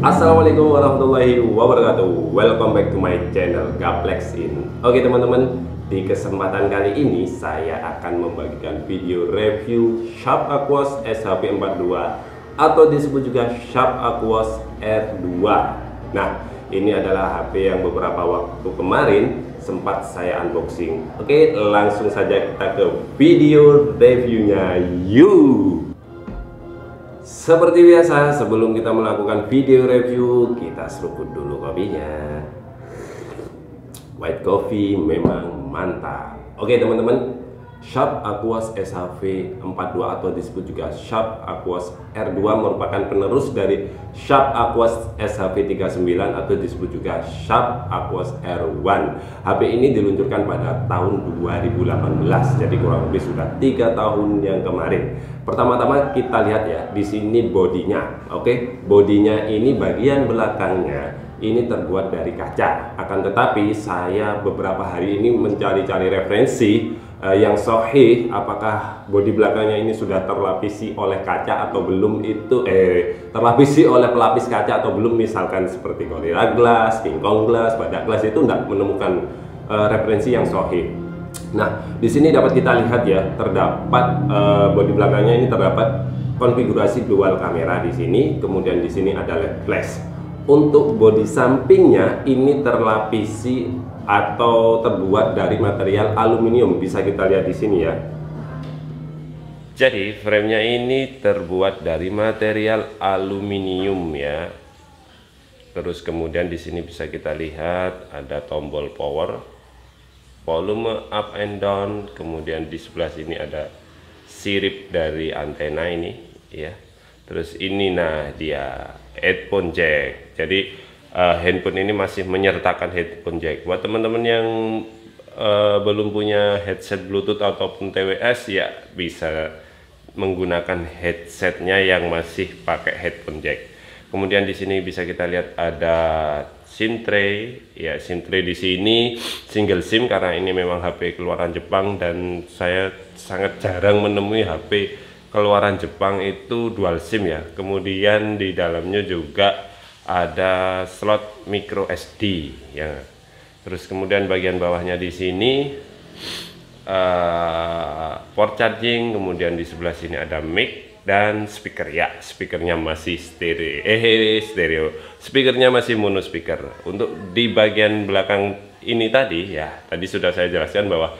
Assalamualaikum warahmatullahi wabarakatuh. Welcome back to my channel Gaplexin. Oke teman-teman, di kesempatan kali ini saya akan membagikan video review Sharp Aquos SHV42 atau disebut juga Sharp Aquos R2. Nah, ini adalah HP yang beberapa waktu kemarin sempat saya unboxing. Oke, langsung saja kita ke video reviewnya. Yuk! Seperti biasa, sebelum kita melakukan video review, kita seruput dulu kopinya. White coffee memang mantap. Oke teman-teman, Sharp Aquos SHV42 atau disebut juga Sharp Aquos R2 merupakan penerus dari Sharp Aquos SHV39 atau disebut juga Sharp Aquos R1. HP ini diluncurkan pada tahun 2018, jadi kurang lebih sudah 3 tahun yang kemarin. Pertama-tama kita lihat ya, di sini bodinya. Oke, bodinya ini bagian belakangnya ini terbuat dari kaca. Akan tetapi saya beberapa hari ini mencari-cari referensi yang sahih, apakah bodi belakangnya ini sudah terlapisi oleh kaca atau belum, itu terlapisi oleh pelapis kaca atau belum, misalkan seperti Gorilla Glass, King Kong Glass, Badak Glass, itu tidak menemukan referensi yang sahih. Nah, di sini dapat kita lihat ya, terdapat bodi belakangnya ini terdapat konfigurasi dual kamera di sini, kemudian di sini ada LED flash. Untuk bodi sampingnya ini terlapisi atau terbuat dari material aluminium, bisa kita lihat di sini ya. Jadi framenya ini terbuat dari material aluminium ya. Terus kemudian di sini bisa kita lihat ada tombol power, volume up and down, kemudian di sebelah sini ada sirip dari antena ini ya. Terus ini nah dia headphone jack. Jadi handphone ini masih menyertakan headphone jack. Buat teman-teman yang belum punya headset Bluetooth ataupun TWS ya, bisa menggunakan headsetnya yang masih pakai headphone jack. Kemudian di sini bisa kita lihat ada SIM tray ya. SIM tray di sini single SIM karena ini memang HP keluaran Jepang, dan saya sangat jarang menemui HP keluaran Jepang itu dual SIM ya. Kemudian di dalamnya juga ada slot micro SD ya. Terus kemudian bagian bawahnya di sini port charging, kemudian di sebelah sini ada mic dan speaker ya. Speakernya masih stereo. Speakernya masih mono speaker. Untuk di bagian belakang ini tadi ya, tadi sudah saya jelaskan bahwa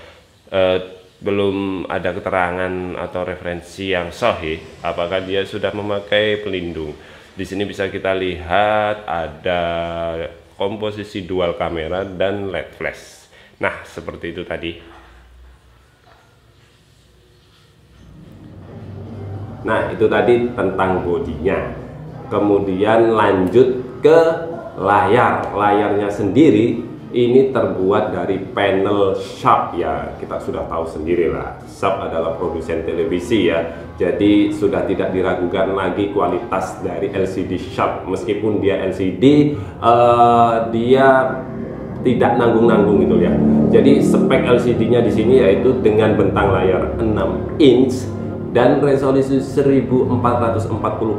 belum ada keterangan atau referensi yang sahih apakah dia sudah memakai pelindung. Di sini bisa kita lihat ada komposisi dual kamera dan LED flash. Nah, seperti itu tadi. Nah, itu tadi tentang bodinya. Kemudian lanjut ke layar. Layarnya sendiri ini terbuat dari panel Sharp ya. Kita sudah tahu sendiri lah, Sharp adalah produsen televisi ya. Jadi sudah tidak diragukan lagi kualitas dari LCD Sharp. Meskipun dia LCD, dia tidak nanggung-nanggung gitu ya. Jadi spek LCD-nya di sini yaitu dengan bentang layar 6 inch dan resolusi 1440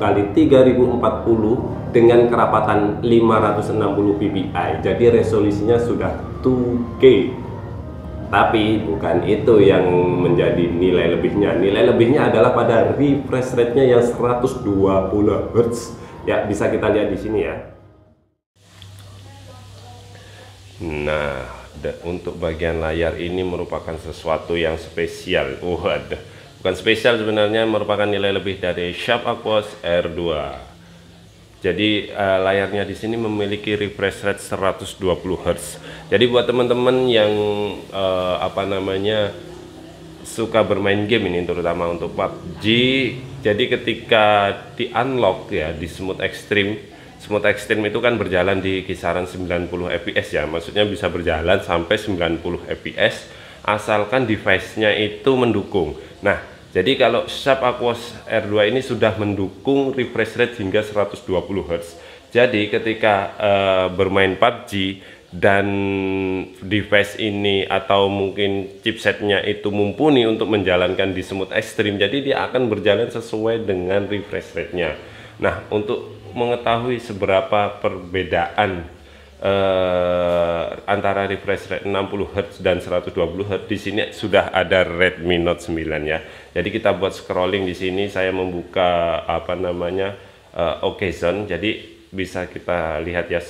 x 3040 dengan kerapatan 560 ppi. Jadi resolusinya sudah 2K. Tapi bukan itu yang menjadi nilai lebihnya. Nilai lebihnya adalah pada refresh rate-nya yang 120 Hz. Ya, bisa kita lihat di sini ya. Nah, untuk bagian layar ini merupakan sesuatu yang spesial. Waduh. Bukan spesial sebenarnya, merupakan nilai lebih dari Sharp Aquos R2. Jadi layarnya di sini memiliki refresh rate 120 Hz. Jadi buat teman-teman yang suka bermain game ini, terutama untuk PUBG, jadi ketika di unlock ya di smooth extreme itu kan berjalan di kisaran 90 fps ya. Maksudnya bisa berjalan sampai 90 fps asalkan device-nya itu mendukung. Nah, jadi kalau Sharp Aquos R2 ini sudah mendukung refresh rate hingga 120 Hz. Jadi ketika bermain PUBG dan device ini atau mungkin chipsetnya itu mumpuni untuk menjalankan di smooth extreme, jadi dia akan berjalan sesuai dengan refresh rate-nya. Nah, untuk mengetahui seberapa perbedaan antara refresh rate 60 Hz dan 120 Hz, di sini sudah ada Redmi Note 9 ya. Jadi kita buat scrolling di sini, saya membuka apa namanya occasion. Jadi bisa kita lihat ya,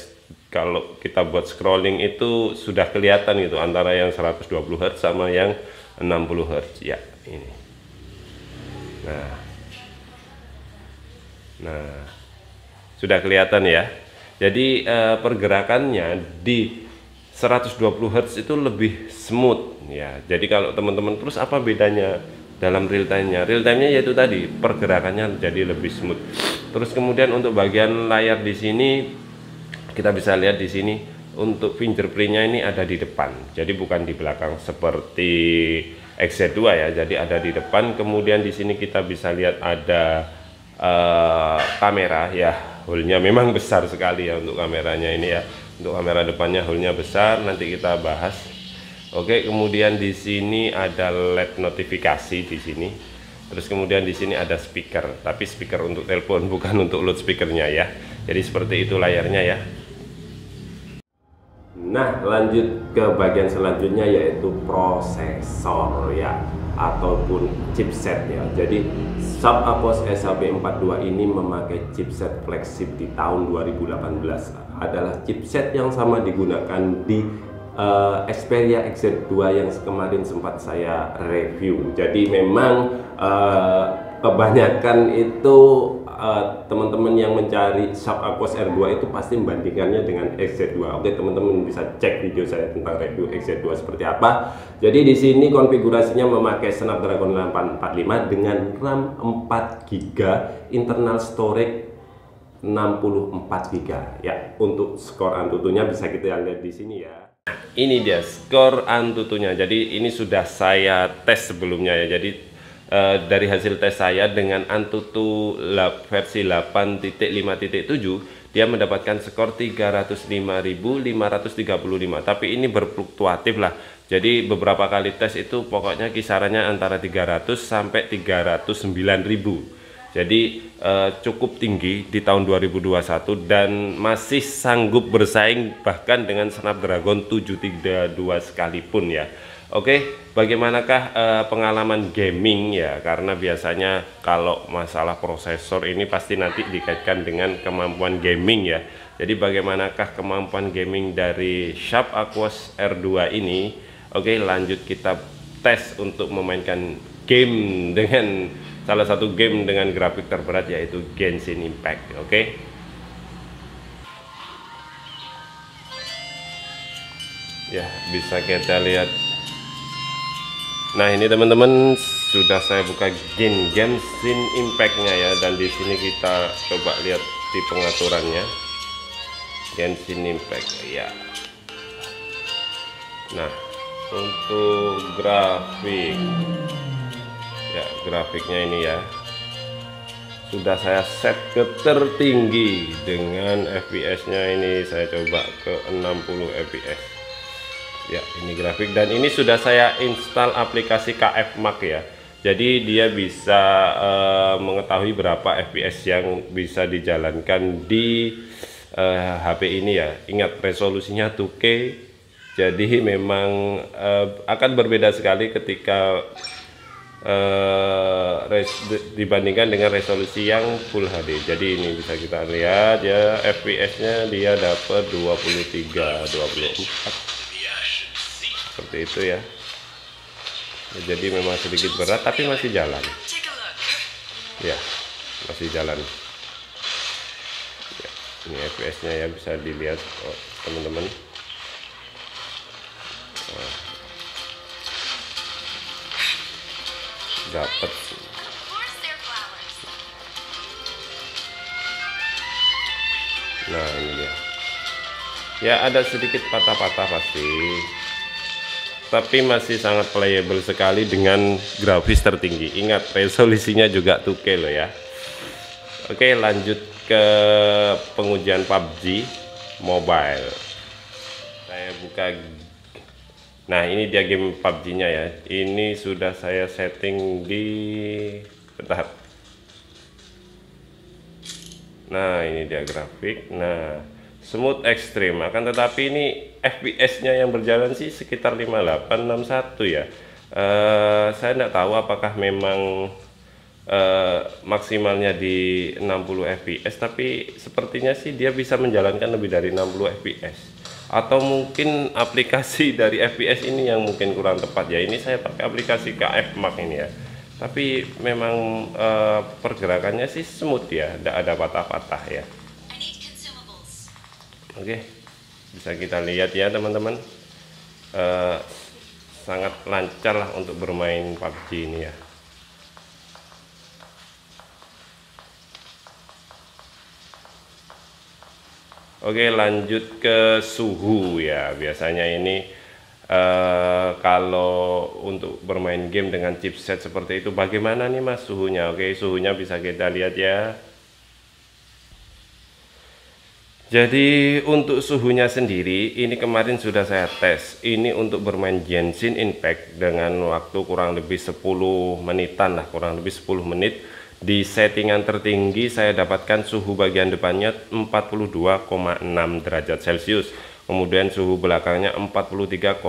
kalau kita buat scrolling itu sudah kelihatan gitu antara yang 120 Hz sama yang 60 Hz ya, ini. Nah, sudah kelihatan ya. Jadi pergerakannya di 120 Hz itu lebih smooth ya. Jadi kalau teman-teman, terus apa bedanya dalam real time-nya? Real time-nya yaitu tadi pergerakannya jadi lebih smooth. Terus kemudian untuk bagian layar di sini kita bisa lihat di sini untuk fingerprint-nya ini ada di depan. Jadi bukan di belakang seperti XZ2 ya. Jadi ada di depan. Kemudian di sini kita bisa lihat ada kamera ya. Hole-nya memang besar sekali ya untuk kameranya ini ya. Untuk kamera depannya hole-nya besar, nanti kita bahas. Oke, kemudian di sini ada LED notifikasi di sini. Terus kemudian di sini ada speaker, tapi speaker untuk telepon, bukan untuk loudspeakernya ya. Jadi seperti itu layarnya ya. Nah, lanjut ke bagian selanjutnya yaitu prosesor ya, ataupun chipset ya. Jadi Sharp Aquos SHB42 ini memakai chipset flagship di tahun 2018. Adalah chipset yang sama digunakan di Xperia XZ2 yang kemarin sempat saya review. Jadi memang kebanyakan itu teman-teman yang mencari Sharp Aquos R2 itu pasti membandingkannya dengan XZ2. Oke, teman-teman bisa cek video saya tentang review XZ2 seperti apa. Jadi di sini konfigurasinya memakai Snapdragon 845 dengan RAM 4 GB, internal storage 64 GB ya. Untuk skor Antutunya bisa kita lihat di sini ya. Ini dia skor Antutunya. Jadi ini sudah saya tes sebelumnya ya. Jadi dari hasil tes saya dengan Antutu versi 8.5.7 dia mendapatkan skor 305.535, tapi ini berfluktuatif lah. Jadi beberapa kali tes itu pokoknya kisarannya antara 300 sampai 309.000. Jadi cukup tinggi di tahun 2021 dan masih sanggup bersaing bahkan dengan Snapdragon 732 sekalipun ya. Oke, bagaimanakah pengalaman gaming ya? Karena biasanya kalau masalah prosesor ini pasti nanti dikaitkan dengan kemampuan gaming ya. Jadi bagaimanakah kemampuan gaming dari Sharp Aquos R2 ini? Oke, lanjut kita tes untuk memainkan game dengan salah satu game dengan grafik terberat yaitu Genshin Impact. Oke. Ya, bisa kita lihat. Nah, ini teman-teman sudah saya buka Genshin Impact-nya ya, dan di sini kita coba lihat di pengaturannya Genshin Impact ya. Nah, untuk grafik ya, grafiknya ini ya sudah saya set ke tertinggi dengan FPS-nya ini saya coba ke 60 fps. Ya, ini grafik, dan ini sudah saya install aplikasi KF Mark ya. Jadi dia bisa mengetahui berapa FPS yang bisa dijalankan di HP ini ya. Ingat resolusinya 2K. Jadi memang akan berbeda sekali ketika dibandingkan dengan resolusi yang Full HD. Jadi ini bisa kita lihat ya, FPS-nya dia dapat 23, 24. Seperti itu ya. Jadi memang sedikit berat tapi masih jalan ya, masih jalan ya. Ini FPS nya ya, bisa dilihat teman-teman. Dapat nah ini dia ya, ada sedikit patah-patah pasti, tapi masih sangat playable sekali dengan grafis tertinggi. Ingat resolusinya juga 2K loh ya. Oke, lanjut ke pengujian PUBG Mobile. Saya buka. Nah, ini dia game PUBG-nya ya. Ini sudah saya setting di bentar. Nah, ini dia grafik. Nah, smooth ekstrim. Akan tetapi ini FPS-nya yang berjalan sih sekitar 5861 ya. Saya tidak tahu apakah memang maksimalnya di 60 fps, tapi sepertinya sih dia bisa menjalankan lebih dari 60 fps, atau mungkin aplikasi dari fps ini yang mungkin kurang tepat ya. Ini saya pakai aplikasi KF Mark ini ya, tapi memang pergerakannya sih smooth ya, tidak ada patah-patah ya. Oke, bisa kita lihat ya teman-teman, sangat lancar lah untuk bermain PUBG ini ya. Oke, lanjut ke suhu ya. Biasanya ini kalau untuk bermain game dengan chipset seperti itu, bagaimana nih Mas suhunya? Oke, suhunya bisa kita lihat ya. Jadi untuk suhunya sendiri, ini kemarin sudah saya tes. Ini untuk bermain Genshin Impact dengan waktu kurang lebih 10 menitan lah, kurang lebih 10 menit. Di settingan tertinggi saya dapatkan suhu bagian depannya 42,6 derajat Celcius, kemudian suhu belakangnya 43,0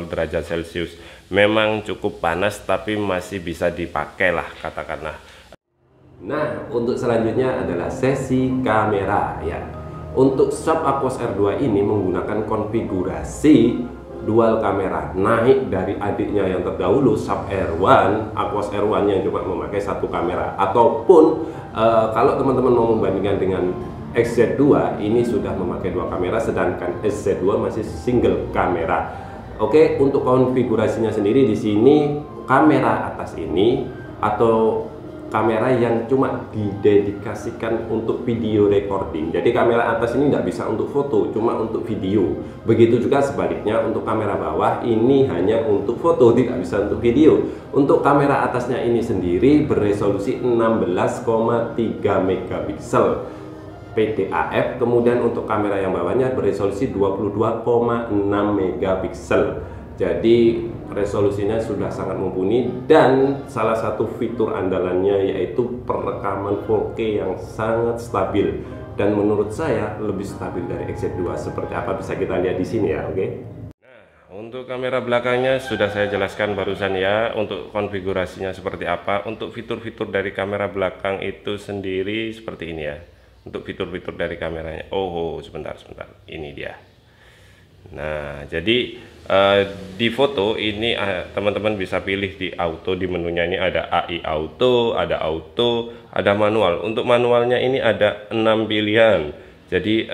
derajat Celcius. Memang cukup panas tapi masih bisa dipakai lah katakanlah. Nah, untuk selanjutnya adalah sesi kamera ya. Untuk Sharp Aquos R2 ini menggunakan konfigurasi dual kamera, naik dari adiknya yang terdahulu Sharp R1, Aquos R1 yang cuma memakai satu kamera, ataupun kalau teman-teman mau membandingkan dengan XZ2, ini sudah memakai dua kamera, sedangkan XZ2 masih single kamera. Oke, untuk konfigurasinya sendiri di sini kamera atas ini atau kamera yang cuma didedikasikan untuk video recording. Jadi kamera atas ini tidak bisa untuk foto, cuma untuk video. Begitu juga sebaliknya untuk kamera bawah ini hanya untuk foto, tidak bisa untuk video. Untuk kamera atasnya ini sendiri beresolusi 16,3 megapiksel PDAF, kemudian untuk kamera yang bawahnya beresolusi 22,6 megapiksel. Jadi resolusinya sudah sangat mumpuni, dan salah satu fitur andalannya yaitu perekaman 4K yang sangat stabil, dan menurut saya lebih stabil dari XZ2. Seperti apa bisa kita lihat di sini ya. Oke. Nah, untuk kamera belakangnya sudah saya jelaskan barusan ya, untuk konfigurasinya seperti apa. Untuk fitur-fitur dari kamera belakang itu sendiri seperti ini ya. Untuk fitur-fitur dari kameranya. Oh, sebentar. Ini dia. Nah, jadi di foto ini teman-teman bisa pilih di auto, di menunya ini ada AI auto, ada manual. Untuk manualnya ini ada 6 pilihan. Jadi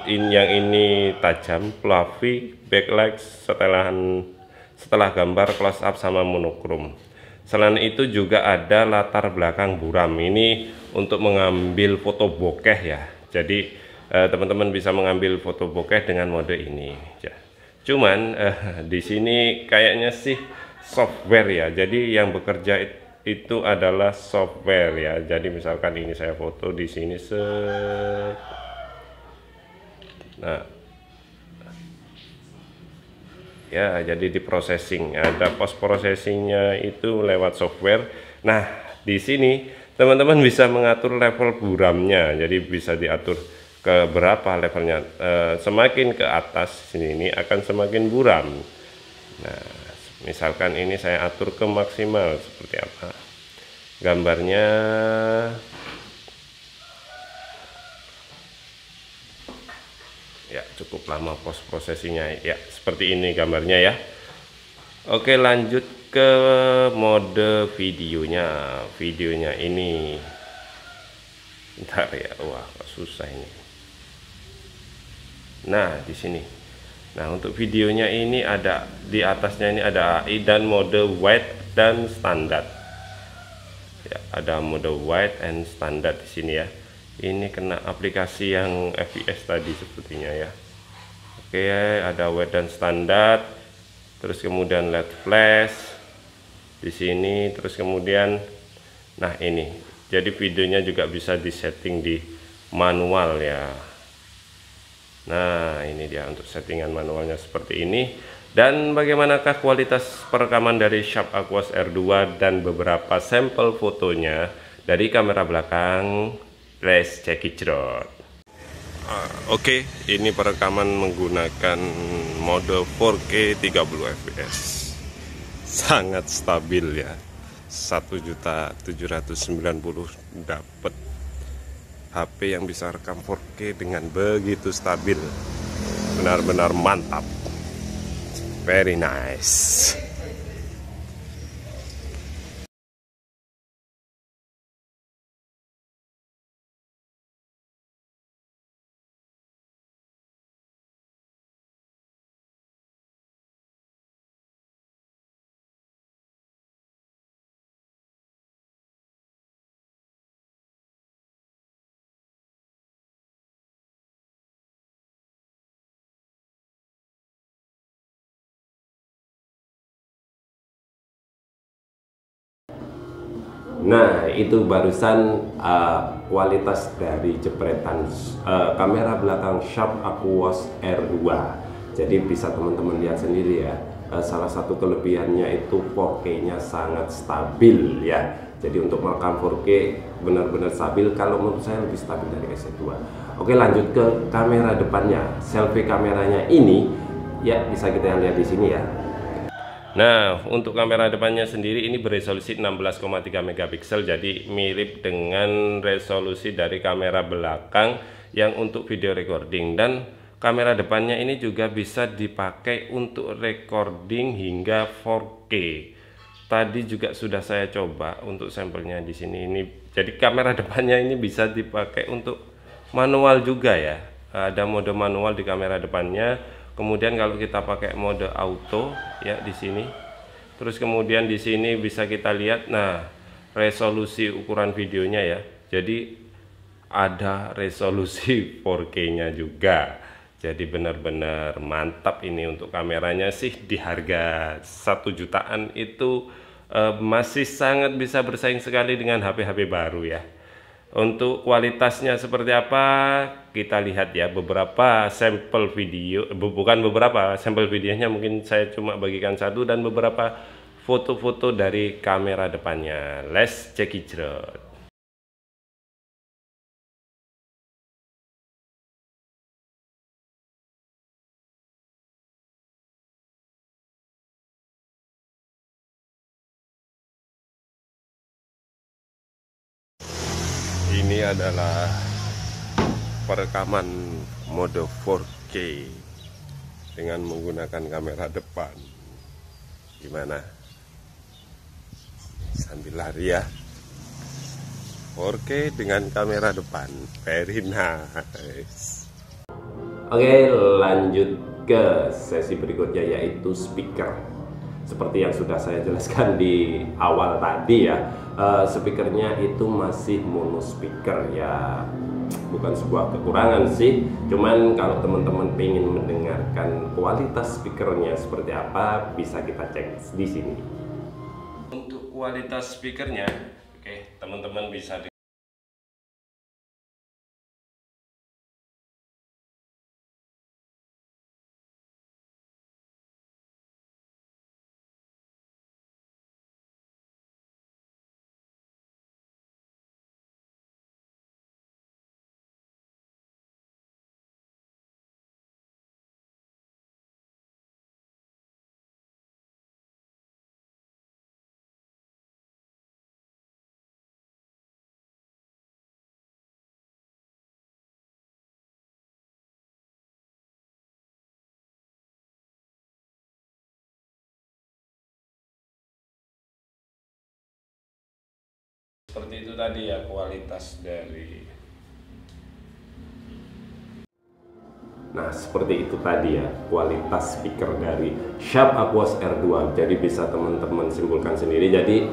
yang ini tajam, fluffy, backlight, setelah gambar, close up sama monokrom. Selain itu juga ada latar belakang buram, ini untuk mengambil foto bokeh ya. Jadi teman-teman bisa mengambil foto bokeh dengan mode ini ya. Cuman di sini kayaknya sih software ya. Jadi yang bekerja itu adalah software ya. Jadi misalkan ini saya foto di sini nah ya, jadi di processing, ada post processingnya itu lewat software. Nah, di sini teman-teman bisa mengatur level buramnya, jadi bisa diatur ke berapa levelnya. Semakin ke atas sini ini akan semakin buram. Nah, misalkan ini saya atur ke maksimal, seperti apa gambarnya. Ya, cukup lama post processingnya ya, seperti ini gambarnya ya. Oke, lanjut ke mode videonya ini. Bentar ya, wah kok susah ini. Nah, di sini. Nah, untuk videonya ini ada di atasnya ini ada AI dan mode wide dan standar. Ya, ada mode wide and standar di sini ya. Ini kena aplikasi yang FPS tadi sepertinya ya. Oke, ada wide dan standar. Terus kemudian LED flash di sini, terus kemudian nah ini. Jadi videonya juga bisa disetting di manual ya. Nah, ini dia untuk settingan manualnya seperti ini. Dan bagaimanakah kualitas perekaman dari Sharp Aquos R2 dan beberapa sampel fotonya dari kamera belakang? Let's check it out. Oke, ini perekaman menggunakan mode 4K 30 fps. Sangat stabil ya. 1.790.000 dapat HP yang bisa rekam 4K dengan begitu stabil. Benar-benar mantap. Very nice. Nah, itu barusan kualitas dari jepretan kamera belakang Sharp Aquos R2. Jadi bisa teman-teman lihat sendiri ya. Salah satu kelebihannya itu 4K-nya sangat stabil ya. Jadi untuk merekam 4K benar-benar stabil. Kalau menurut saya lebih stabil dari S2. Oke, lanjut ke kamera depannya. Selfie kameranya ini ya bisa kita lihat di sini ya. Nah, untuk kamera depannya sendiri ini beresolusi 16,3 megapiksel, jadi mirip dengan resolusi dari kamera belakang yang untuk video recording. Dan kamera depannya ini juga bisa dipakai untuk recording hingga 4K. Tadi juga sudah saya coba untuk sampelnya di sini. Jadi kamera depannya ini bisa dipakai untuk manual juga ya. Ada mode manual di kamera depannya. Kemudian kalau kita pakai mode auto ya di sini. Terus kemudian di sini bisa kita lihat resolusi ukuran videonya ya. Jadi ada resolusi 4K-nya juga. Jadi benar-benar mantap ini untuk kameranya sih. Di harga 1 jutaan itu masih sangat bisa bersaing sekali dengan HP-HP baru ya. Untuk kualitasnya seperti apa, kita lihat ya beberapa sampel video, bukan beberapa sampel videonya, mungkin saya cuma bagikan satu, dan beberapa foto-foto dari kamera depannya. Let's check it out. Ini adalah perekaman mode 4K dengan menggunakan kamera depan. Gimana? Sambil lari ya. 4K dengan kamera depan. Very nice. Oke, lanjut ke sesi berikutnya yaitu speaker. Seperti yang sudah saya jelaskan di awal tadi ya, speakernya itu masih mono speaker ya. Bukan sebuah kekurangan sih, cuman kalau teman-teman pengen mendengarkan kualitas speakernya seperti apa, bisa kita cek di sini. Untuk kualitas speakernya, oke, teman-teman bisa seperti itu tadi ya kualitas dari. Nah, seperti itu tadi ya kualitas speaker dari Sharp Aquos R2. Jadi bisa teman-teman simpulkan sendiri. Jadi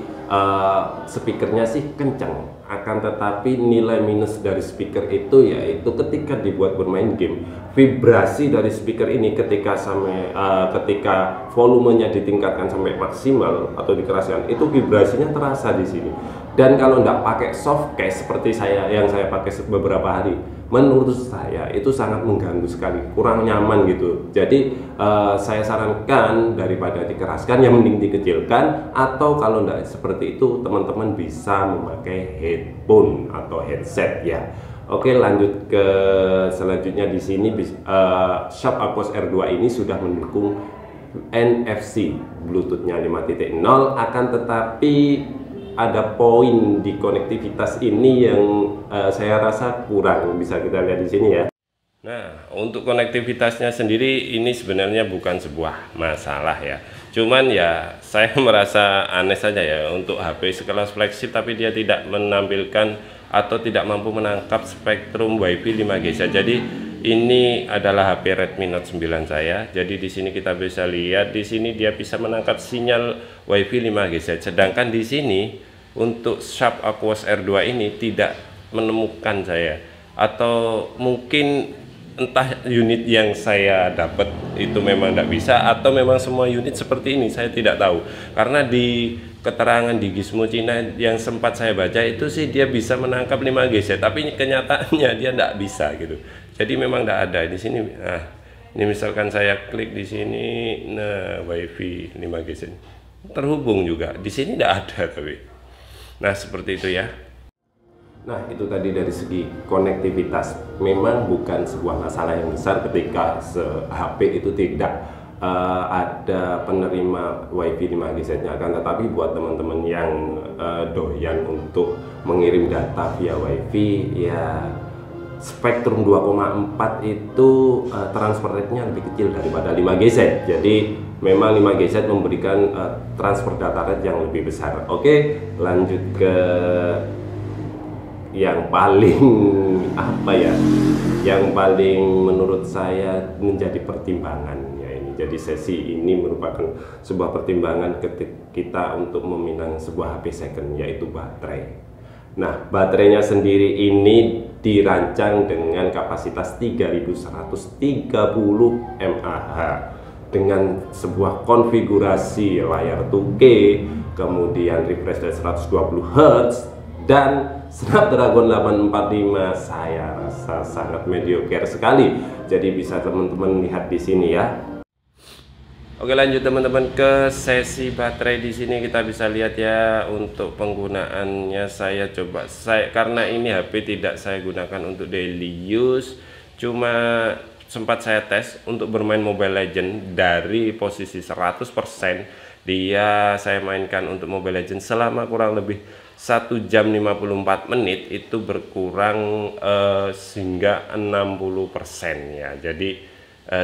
speakernya sih kencang, akan tetapi nilai minus dari speaker itu yaitu ketika dibuat bermain game, vibrasi dari speaker ini ketika volumenya ditingkatkan sampai maksimal atau dikeraskan, itu vibrasinya terasa di sini. Dan kalau nggak pakai soft case seperti yang saya pakai beberapa hari, menurut saya itu sangat mengganggu sekali, kurang nyaman gitu. Jadi saya sarankan daripada dikeraskan, yang mending dikecilkan, atau kalau nggak seperti itu teman-teman bisa memakai headphone atau headset ya. Oke, lanjut ke selanjutnya. Di sini Sharp Aquos R2 ini sudah mendukung NFC, Bluetooth-nya 5.0, akan tetapi ada poin di konektivitas ini yang saya rasa kurang, bisa kita lihat di sini ya. Nah, untuk konektivitasnya sendiri ini sebenarnya bukan sebuah masalah ya. Cuman ya saya merasa aneh saja ya, untuk HP sekelas flagship tapi dia tidak menampilkan atau tidak mampu menangkap spektrum WiFi 5GZ. Jadi ini adalah HP Redmi Note 9 saya. Jadi di sini kita bisa lihat, di sini dia bisa menangkap sinyal WiFi 5GZ. Sedangkan di sini untuk Sharp Aquos R2 ini tidak menemukan saya, atau mungkin entah unit yang saya dapat itu memang tidak bisa, atau memang semua unit seperti ini, saya tidak tahu. Karena di keterangan di Gizmo Cina yang sempat saya baca itu sih dia bisa menangkap 5GZ, tapi kenyataannya dia tidak bisa gitu. Jadi memang tidak ada di sini. Nah, ini misalkan saya klik di sini, nah WiFi 5GZ terhubung juga, di sini tidak ada tapi. Nah, seperti itu ya. Nah, itu tadi dari segi konektivitas. Memang bukan sebuah masalah yang besar ketika HP itu tidak ada penerima WiFi 5GZ-nya, akan tetapi buat teman-teman yang doyan untuk mengirim data via WiFi ya, spektrum 2,4 itu transfer rate-nya lebih kecil daripada 5GZ. Jadi memang 5GZ memberikan transfer data rate yang lebih besar. Oke, lanjut ke yang paling apa ya, yang paling menurut saya menjadi pertimbangan ya ini. Jadi sesi ini merupakan sebuah pertimbangan ketika kita untuk meminang sebuah HP second, yaitu baterai. Nah, baterainya sendiri ini dirancang dengan kapasitas 3130 mAh dengan sebuah konfigurasi layar 2K, kemudian refresh rate 120 Hz, dan Snapdragon 845. Saya rasa sangat mediocre sekali. Jadi bisa teman-teman lihat di sini ya. Oke, lanjut teman-teman ke sesi baterai. Di sini kita bisa lihat ya, untuk penggunaannya saya coba, karena ini HP tidak saya gunakan untuk daily use, cuma sempat saya tes untuk bermain Mobile Legends dari posisi 100%. Dia saya mainkan untuk Mobile Legends selama kurang lebih 1 jam 54 menit, itu berkurang hingga 60% ya. Jadi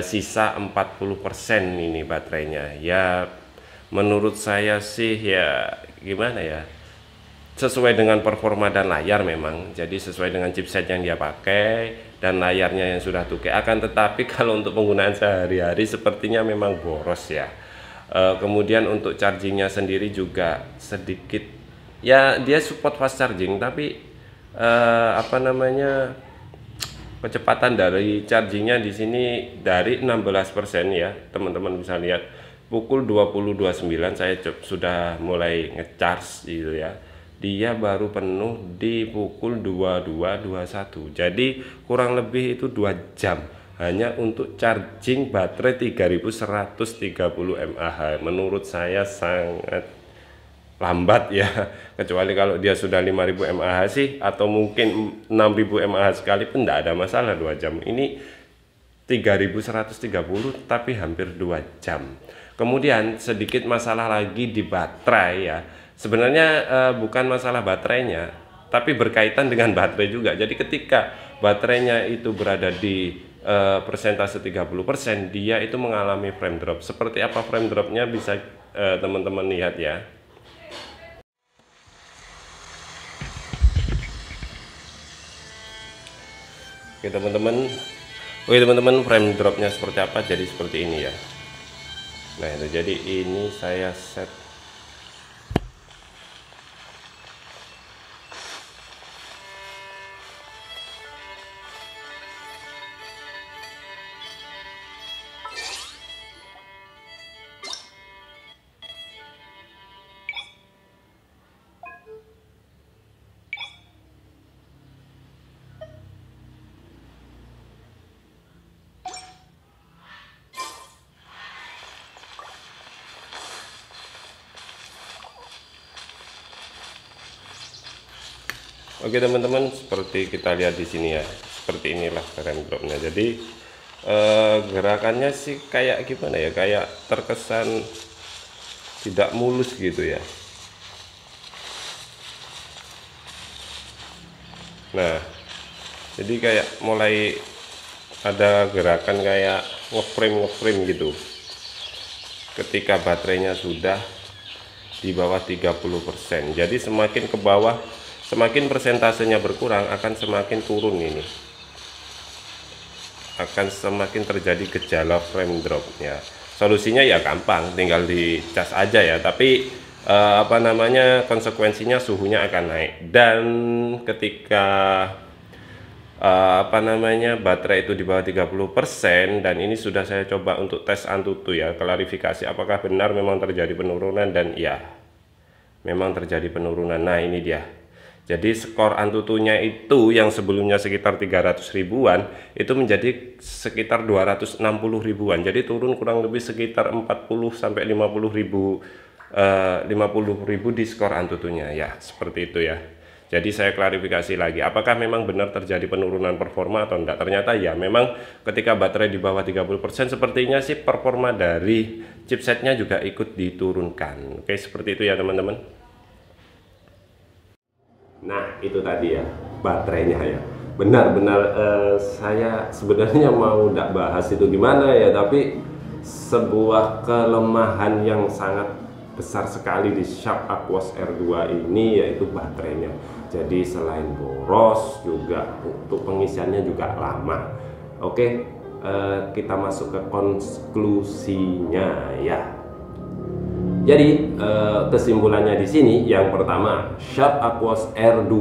sisa 40% ini baterainya ya. Menurut saya sih ya gimana ya, sesuai dengan performa dan layar memang, jadi sesuai dengan chipset yang dia pakai dan layarnya yang sudah 2K. Akan tetapi kalau untuk penggunaan sehari-hari sepertinya memang boros ya. Kemudian untuk chargingnya sendiri juga sedikit ya, dia support fast charging, tapi apa namanya, kecepatan dari chargingnya di sini dari 16% ya, teman-teman bisa lihat pukul 20.29 saya sudah mulai ngecharge gitu ya, dia baru penuh di pukul 22.21. Jadi kurang lebih itu 2 jam hanya untuk charging baterai 3130 mAh. Menurut saya sangat lambat ya, kecuali kalau dia sudah 5000 mAh sih, atau mungkin 6000 mAh sekalipun tidak ada masalah 2 jam. Ini 3130 tapi hampir 2 jam. Kemudian sedikit masalah lagi di baterai ya, sebenarnya bukan masalah baterainya tapi berkaitan dengan baterai juga. Jadi ketika baterainya itu berada di persentase 30%, dia itu mengalami frame drop. Seperti apa frame dropnya bisa teman-teman lihat ya. Oke teman-teman, frame dropnya seperti apa? Jadi seperti ini ya. Nah itu, jadi ini saya set Oke teman-teman, seperti kita lihat di sini ya, seperti inilah rem dropnya. Jadi gerakannya sih kayak gimana ya, kayak terkesan tidak mulus gitu ya. Nah, jadi kayak mulai ada gerakan kayak ngeframe gitu ketika baterainya sudah di bawah 30%. Jadi semakin ke bawah, semakin persentasenya berkurang, akan semakin turun ini, akan semakin terjadi gejala frame dropnya. Solusinya ya gampang, tinggal dicas aja ya, tapi apa namanya, konsekuensinya suhunya akan naik. Dan ketika apa namanya, baterai itu di bawah 30%, dan ini sudah saya coba untuk tes Antutu ya, klarifikasi apakah benar memang terjadi penurunan, dan ya memang terjadi penurunan. Nah ini dia. Jadi skor Antutunya itu yang sebelumnya sekitar 300 ribuan itu menjadi sekitar 260 ribuan. Jadi turun kurang lebih sekitar 40 sampai 50 ribu di skor Antutunya ya, seperti itu ya. Jadi saya klarifikasi lagi, apakah memang benar terjadi penurunan performa atau enggak. Ternyata ya memang ketika baterai di bawah 30% sepertinya sih performa dari chipsetnya juga ikut diturunkan. Oke, seperti itu ya teman-teman. Nah itu tadi ya baterainya ya, benar-benar saya sebenarnya mau tidak bahas itu gimana ya, tapi sebuah kelemahan yang sangat besar sekali di Sharp Aquos R2 ini yaitu baterainya. Jadi selain boros juga untuk pengisiannya juga lama. Oke, kita masuk ke konklusinya ya. Jadi kesimpulannya di sini, yang pertama, Sharp Aquos R2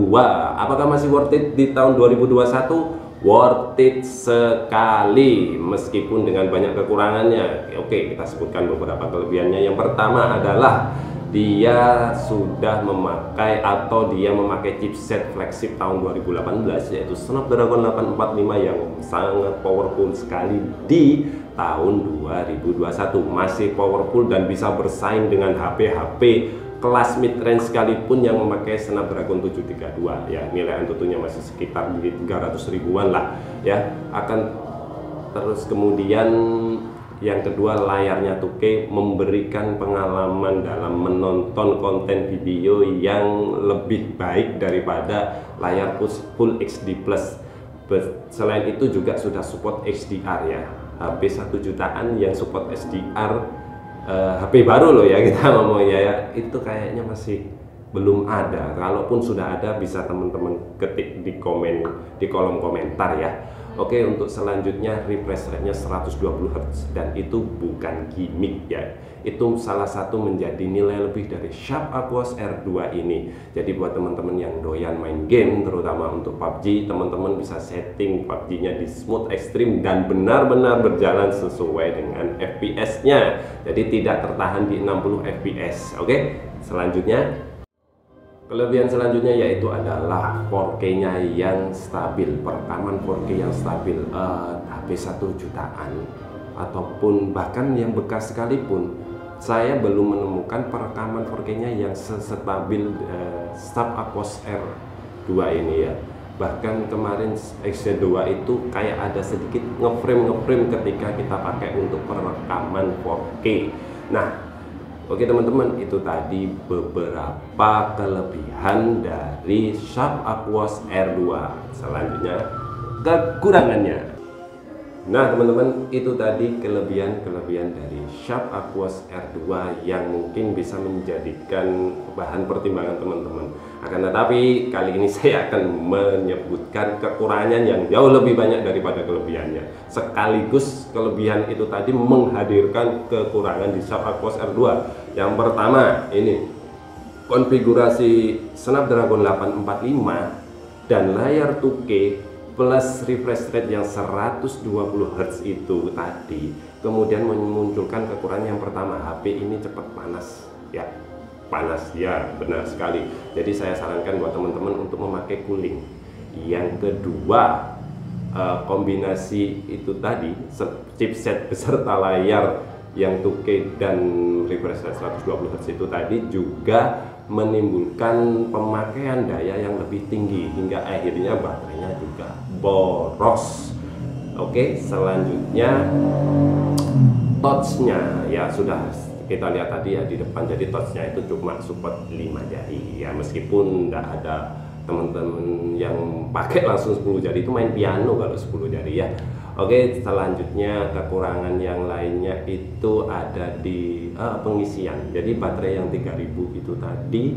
apakah masih worth it di tahun 2021? Worth it sekali meskipun dengan banyak kekurangannya. Oke, kita sebutkan beberapa kelebihannya. Yang pertama adalah dia sudah memakai chipset flagship tahun 2018 yaitu Snapdragon 845 yang sangat powerful sekali di tahun 2021. Masih powerful dan bisa bersaing dengan HP-HP kelas mid range sekalipun yang memakai Snapdragon 732 ya. Nilai Antutunya masih sekitar di 300 ribuan lah ya. Terus kemudian yang kedua, layarnya 2K memberikan pengalaman dalam menonton konten video yang lebih baik daripada layar Full HD Plus. Selain itu juga sudah support HDR ya. HP 1 jutaan yang support HDR, HP baru loh ya kita ngomongnya ya, itu kayaknya masih belum ada. Kalaupun sudah ada bisa teman-teman ketik di kolom komentar ya. Oke, untuk selanjutnya refresh rate-nya 120 Hz dan itu bukan gimmick ya. Itu salah satu menjadi nilai lebih dari Sharp Aquos R2 ini. Jadi buat teman-teman yang doyan main game, terutama untuk PUBG, teman-teman bisa setting PUBG-nya di smooth extreme dan benar-benar berjalan sesuai dengan FPS-nya. Jadi tidak tertahan di 60 FPS. Oke, selanjutnya kelebihan selanjutnya yaitu adalah 4K-nya yang stabil, perekaman 4K yang stabil. HP 1 jutaan ataupun bahkan yang bekas sekalipun, saya belum menemukan perekaman 4K-nya yang sestabil Sharp Aquos R2 ini ya. Bahkan kemarin X2 itu kayak ada sedikit ngeframe ketika kita pakai untuk perekaman 4K. Nah, oke teman-teman, itu tadi beberapa kelebihan dari Sharp Aquos R2. Selanjutnya kekurangannya. Nah teman-teman, itu tadi kelebihan dari Sharp Aquos R2 yang mungkin bisa menjadikan bahan pertimbangan teman-teman. Akan tetapi kali ini saya akan menyebutkan kekurangan yang jauh lebih banyak daripada kelebihannya. Sekaligus kelebihan itu tadi menghadirkan kekurangan di Sharp Aquos R2. Yang pertama ini konfigurasi Snapdragon 845 dan layar 2K plus refresh rate yang 120 Hz itu tadi kemudian memunculkan kekurangan. Yang pertama, HP ini cepat panas ya. Panas ya, benar sekali. Jadi saya sarankan buat teman-teman untuk memakai cooling. Yang kedua, kombinasi itu tadi chipset beserta layar yang 2K dan refresh rate 120 Hz itu tadi juga menimbulkan pemakaian daya yang lebih tinggi hingga akhirnya baterainya juga boros. Oke, selanjutnya touchnya ya sudah kita lihat tadi ya di depan. Jadi touchnya itu cuma support 5 jari ya, meskipun tidak ada teman-teman yang pakai langsung 10 jari, itu main piano kalau 10 jari ya. Oke, selanjutnya kekurangan yang lainnya itu ada di pengisian. Jadi baterai yang 3000 itu tadi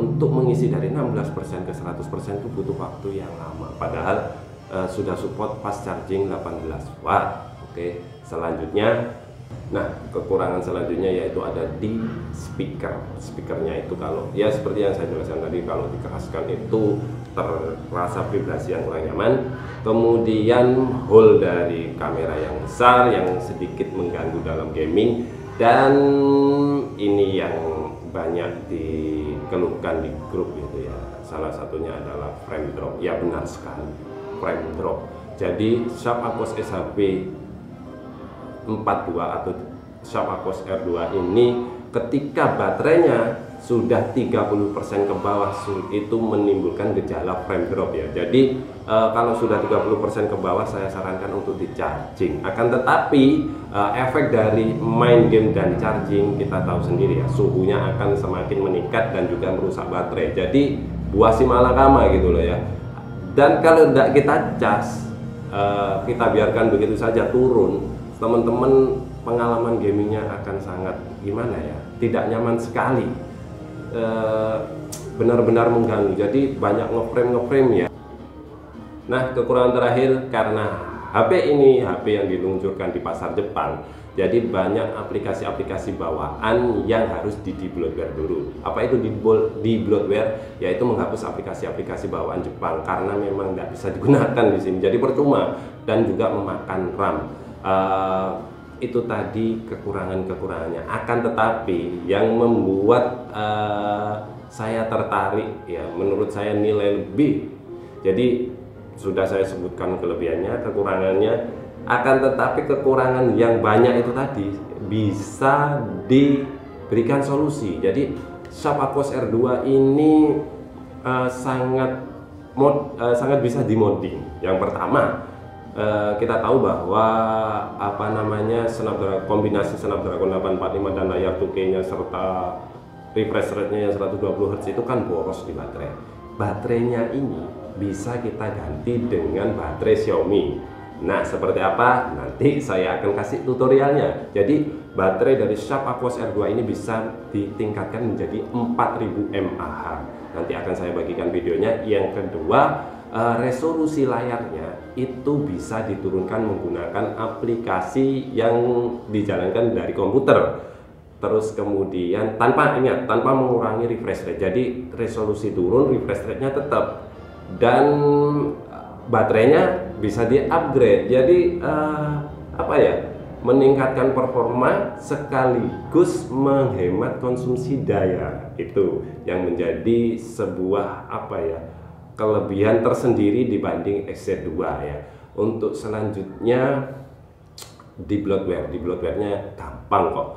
untuk mengisi dari 16% ke 100% itu butuh waktu yang lama, padahal sudah support fast charging 18 watt. Oke, selanjutnya kekurangan selanjutnya yaitu ada di speakernya. Itu kalau ya seperti yang saya jelaskan tadi, kalau dikeraskan itu terasa vibrasi yang kurang nyaman. Kemudian hole dari kamera yang besar yang sedikit mengganggu dalam gaming, dan ini yang banyak dikeluhkan di grup gitu ya, salah satunya adalah frame drop. Ya benar sekali, frame drop. Jadi Sharp Aquos SHB 42 atau Sharp Aquos R2 ini ketika baterainya sudah 30% ke bawah itu menimbulkan gejala frame drop ya. Jadi kalau sudah 30% ke bawah saya sarankan untuk di charging. Akan tetapi efek dari main game dan charging kita tahu sendiri ya, suhunya akan semakin meningkat dan juga merusak baterai. Jadi buah si malakama gitu loh ya. Dan kalau tidak kita cas, kita biarkan begitu saja turun, teman-teman pengalaman gamingnya akan sangat gimana ya, tidak nyaman sekali, benar-benar mengganggu. Jadi banyak ngeframe ya. Nah, kekurangan terakhir karena HP ini HP yang diluncurkan di pasar Jepang, jadi banyak aplikasi-aplikasi bawaan yang harus di bloatware dulu. Apa itu di bloatware? Yaitu menghapus aplikasi-aplikasi bawaan Jepang karena memang tidak bisa digunakan di sini. Jadi percuma dan juga memakan RAM. Itu tadi kekurangannya. Akan tetapi yang membuat saya tertarik ya, menurut saya nilai lebih. Jadi sudah saya sebutkan kelebihannya, kekurangannya. Akan tetapi kekurangan yang banyak itu tadi bisa diberikan solusi. Jadi Sharp Aquos R2 ini sangat bisa dimodding. Yang pertama, kita tahu bahwa kombinasi Snapdragon 845 dan layar 2K-nya serta refresh rate-nya yang 120 Hz itu kan boros di baterai. Baterainya ini bisa kita ganti dengan baterai Xiaomi. Nah, seperti apa? Nanti saya akan kasih tutorialnya. Jadi baterai dari Sharp Aquos R2 ini bisa ditingkatkan menjadi 4000 mAh. Nanti akan saya bagikan videonya. Yang kedua, resolusi layarnya itu bisa diturunkan menggunakan aplikasi yang dijalankan dari komputer. Terus kemudian tanpa mengurangi refresh rate. Jadi resolusi turun, refresh rate-nya tetap, dan baterainya bisa di-upgrade. Jadi meningkatkan performa sekaligus menghemat konsumsi daya. Itu yang menjadi sebuah kelebihan tersendiri dibanding XZ2 ya. Untuk selanjutnya di bloatware-nya gampang kok.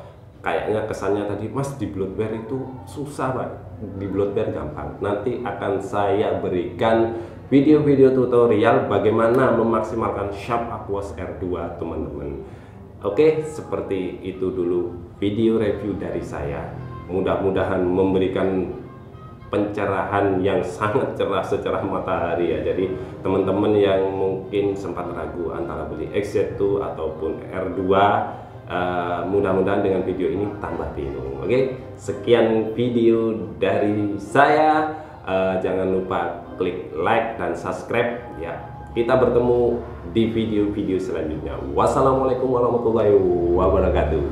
Kayaknya kesannya tadi, Mas, di bloatware itu susah, Pak. Di bloatware gampang. Nanti akan saya berikan video-video tutorial bagaimana memaksimalkan Sharp Aquos R2, teman-teman. Oke, seperti itu dulu video review dari saya. Mudah-mudahan memberikan pencerahan yang sangat cerah secerah matahari ya. Jadi teman-teman yang mungkin sempat ragu antara beli XZ2 ataupun R2, mudah-mudahan dengan video ini tambah bingung. Oke, sekian video dari saya. Jangan lupa klik like dan subscribe ya. Kita bertemu di video-video selanjutnya. Wassalamualaikum warahmatullahi wabarakatuh.